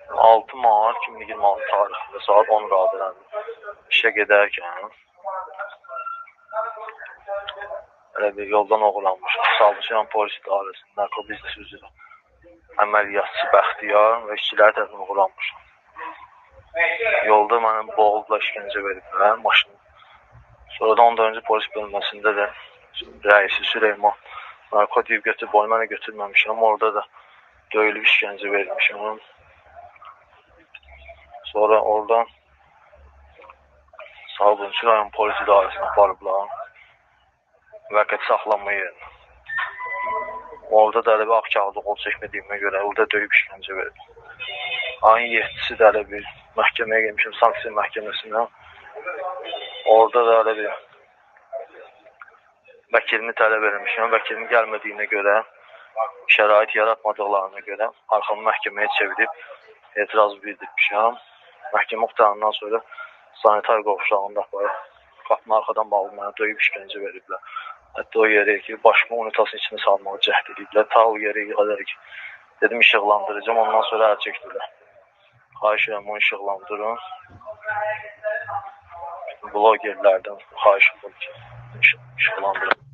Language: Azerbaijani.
6 mart 2026 tarixində saat 10 radələrində işə gedərkən elə bir yoldan oğurlanmışam. Salmışam polis idarəsində narkobiznes üzrə əməliyyatçı Bəxtiyar və işçilər tərəfindən oğurlanmışam. Yolda mənə boğuldular, işgəncə veriblər maşını. Sonra da 14-cü polis bölməsində də rəisi Süleyman narkotik götürüb, mənə götürməmişəm. Orada da döyülüb işgəncə vermişəm. Sonra oradan Sabunçu rayon polis idarəsinə aparıblar. Vəqət saxlanma yerinə. Orada da elə bir ağ kağıdı qol çəkmədiyimə görə orada döyüb işgəncə verib. Ayın 7-si də elə bir məhkəməyə gelmişim, sanksiya məhkəməsinə. Orada da elə bir vəkilini tələb eləmişəm. Vəkilin gəlmədiyinə görə, şərait yaratmadıqlarına görə arxamı məhkəməyə çevirib etiraz bildirmişəm. Məhkəmə qurtarandan sonra sanitar qovşağında aparıb qapını arxadan bağlı mənə döyüb işgəncə veriblər. Hətta o yerə ki, başımı unitasın içine salmağa cəhd ediblər. Ta o yerə qədər ki, dedim işıqlandıracağım, ondan sonra əl çəkdilər. Xahiş edirəm, onu işıqlandırın. Blogerlərdən xahiş edirəm ki, işıqlandırın.